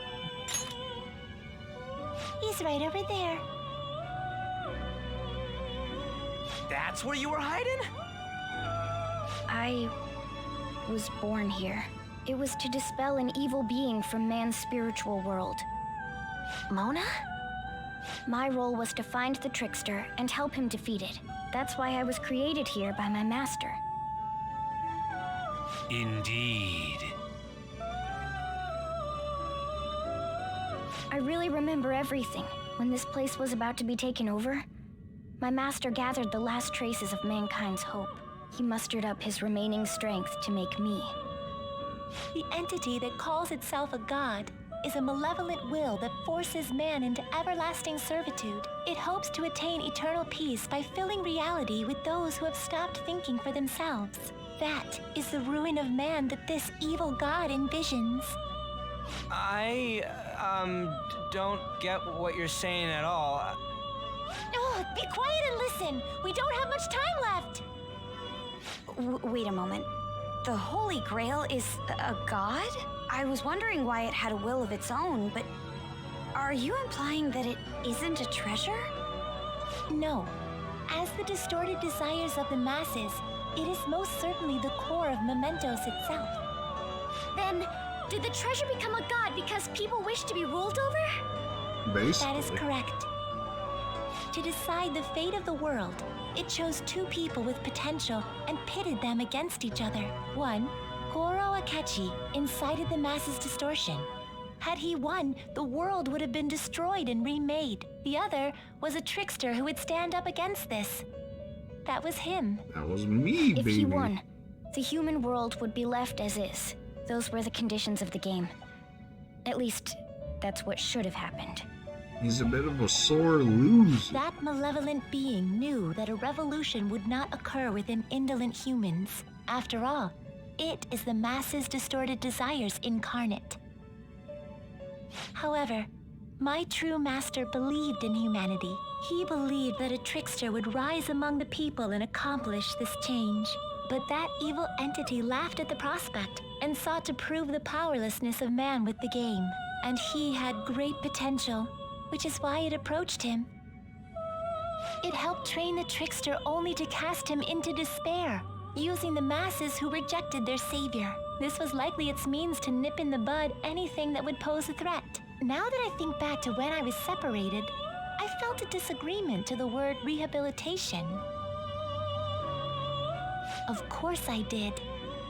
He's right over there. That's where you were hiding? I was born here. It was to dispel an evil being from man's spiritual world. Mona? My role was to find the trickster and help him defeat it. That's why I was created here by my master. Indeed. I really remember everything. When this place was about to be taken over, my master gathered the last traces of mankind's hope. He mustered up his remaining strength to make me. The entity that calls itself a god is a malevolent will that forces man into everlasting servitude. It hopes to attain eternal peace by filling reality with those who have stopped thinking for themselves. That is the ruin of man that this evil god envisions. I, don't get what you're saying at all. Oh, be quiet and listen. We don't have much time left. Wait a moment. The Holy Grail is a god? I was wondering why it had a will of its own, but are you implying that it isn't a treasure? No. As the distorted desires of the masses, it is most certainly the core of Mementos itself. Then, did the treasure become a god because people wish to be ruled over? Basically. That is correct. To decide the fate of the world, it chose two people with potential and pitted them against each other. One, Goro Akechi, incited the masses' distortion. Had he won, the world would have been destroyed and remade. The other was a trickster who would stand up against this. That was him. That was me, If baby. he won, the human world would be left as is. Those were the conditions of the game. At least, that's what should have happened. He's a bit of a sore loser. That malevolent being knew that a revolution would not occur within indolent humans. After all, it is the masses' distorted desires incarnate. However, my true master believed in humanity. He believed that a trickster would rise among the people and accomplish this change. But that evil entity laughed at the prospect and sought to prove the powerlessness of man with the game. And he had great potential, which is why it approached him. It helped train the trickster only to cast him into despair, using the masses who rejected their savior. This was likely its means to nip in the bud anything that would pose a threat. Now that I think back to when I was separated, I felt a disagreement to the word rehabilitation. Of course I did.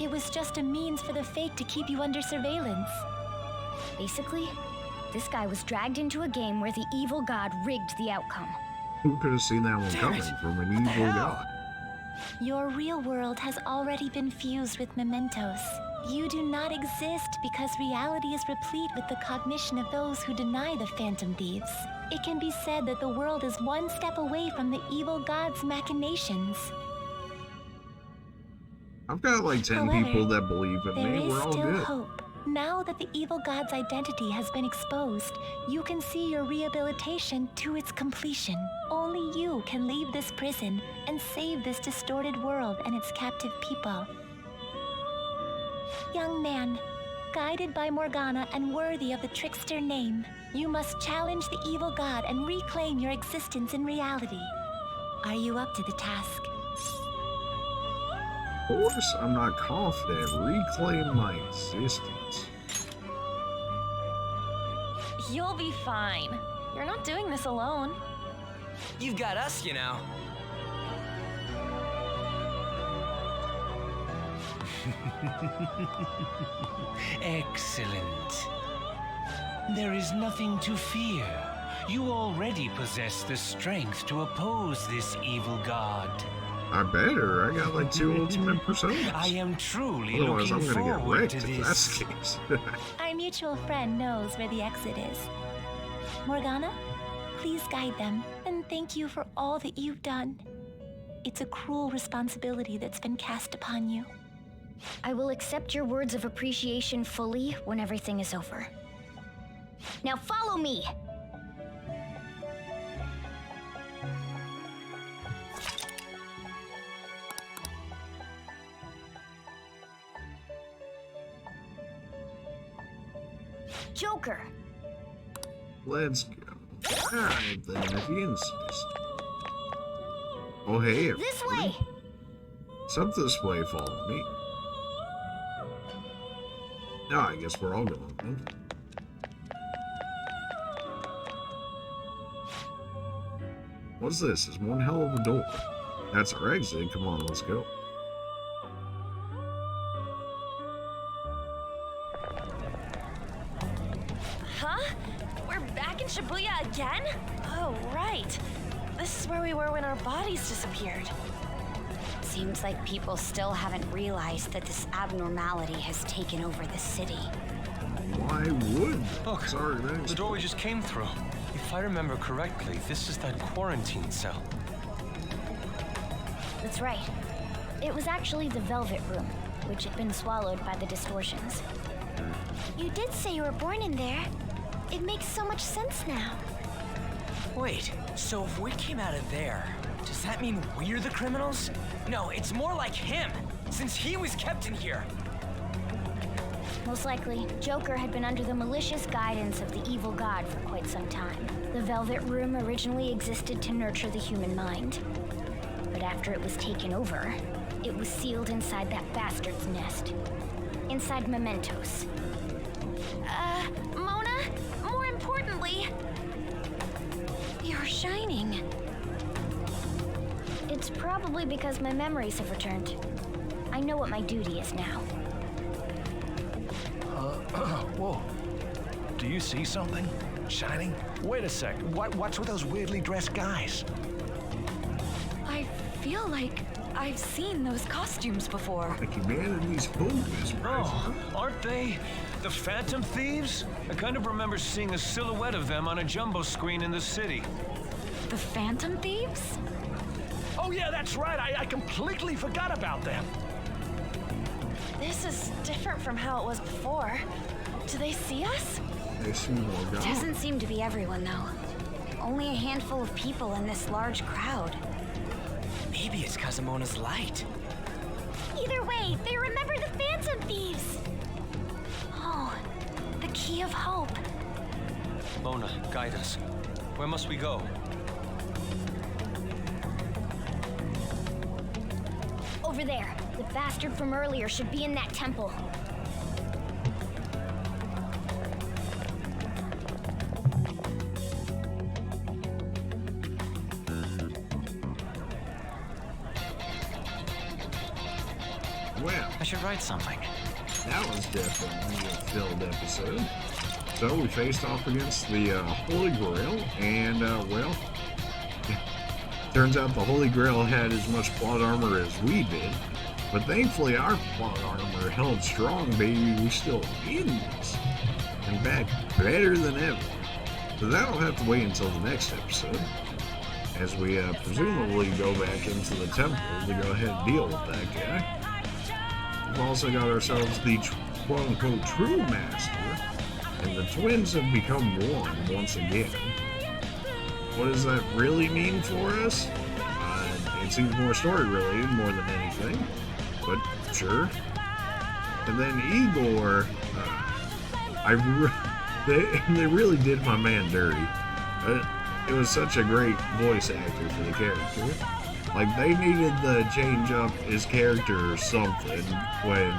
It was just a means for the fake to keep you under surveillance. Basically, this guy was dragged into a game where the evil god rigged the outcome. Who could have seen that one coming from an evil god? Your real world has already been fused with mementos. You do not exist because reality is replete with the cognition of those who deny the phantom thieves. It can be said that the world is one step away from the evil god's machinations. I've got like 10 However, people that believe in there me. is We're all still good. hope. Now that the evil god's identity has been exposed, you can see your rehabilitation to its completion. Only you can leave this prison and save this distorted world and its captive people. Young man, guided by Morgana and worthy of the trickster name, you must challenge the evil god and reclaim your existence in reality. Are you up to the task? Of course, I'm not confident. Reclaim my existence. You'll be fine. You're not doing this alone. You've got us, you know. Excellent. There is nothing to fear. You already possess the strength to oppose this evil god. I better. I got like 2 ultimate personas. I am truly Otherwise, looking I'm gonna get forward wrecked to if that's this. the case. Our mutual friend knows where the exit is. Morgana, please guide them, and thank you for all that you've done. It's a cruel responsibility that's been cast upon you. I will accept your words of appreciation fully when everything is over. Now follow me! Joker. Let's go. Alright then, if you insist. Oh hey, everybody. This way! It's up this way, follow me. No, I guess we're all going. Okay. What's this? It's one hell of a door. That's our exit. Come on, let's go. Huh? We're back in Shibuya again? Oh, right. This is where we were when our bodies disappeared. Seems like people still haven't realized that this abnormality has taken over the city. Why would? Look, sorry, the door we just came through. If I remember correctly, this is that quarantine cell. That's right. It was actually the Velvet Room, which had been swallowed by the distortions. You did say you were born in there. It makes so much sense now. Wait, so if we came out of there, does that mean we're the criminals? No, it's more like him, since he was kept in here. Most likely, Joker had been under the malicious guidance of the evil god for quite some time. The Velvet Room originally existed to nurture the human mind. But after it was taken over, it was sealed inside that bastard's nest. Inside mementos. Mona, more importantly, You're shining. It's probably because my memories have returned. I know what my duty is now. Whoa. Do you see something? Shining? Wait a sec. What's with those weirdly dressed guys? I feel like I've seen those costumes before. Like humanity's focus, right? Oh, aren't they the Phantom Thieves? I kind of remember seeing a silhouette of them on a jumbo screen in the city. The Phantom Thieves? Oh yeah, that's right. I completely forgot about them. This is different from how it was before. Do they see us? They see more guys. Doesn't seem to be everyone, though. Only a handful of people in this large crowd. Maybe it's Kazumona's light. Either way, they remember the Phantom Thieves. Oh, the key of hope. Mona, guide us. Where must we go? Over there. The bastard from earlier should be in that temple. Well, I should write something. that was definitely a filled episode. So we faced off against the Holy Grail, and well, turns out the Holy Grail had as much plot armor as we did. But thankfully our plot armor held strong, baby. We still in this. And back better than ever. So that'll have to wait until the next episode. As we presumably go back into the temple to go ahead and deal with that guy. We've also got ourselves the quote-unquote true master. And the twins have become one once again. What does that really mean for us? It seems more story related more than anything. But sure. And then Igor, they really did my man dirty. It was such a great voice actor for the character. Like, they needed to change up his character or something when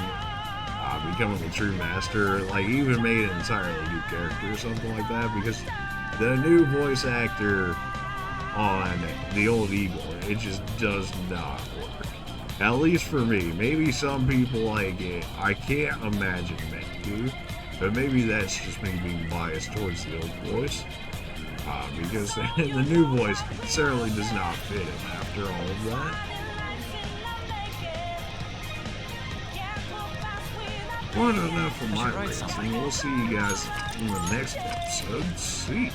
becoming the true master. Like, even made an entirely new character or something like that, because the new voice actor on the old Igor, it just does not work. At least for me. Maybe some people like it. I can't imagine many do. But maybe that's just me being biased towards the old voice. Because the new voice certainly does not fit him after all of that. Well, enough for my rating. We'll see you guys in the next episode. See.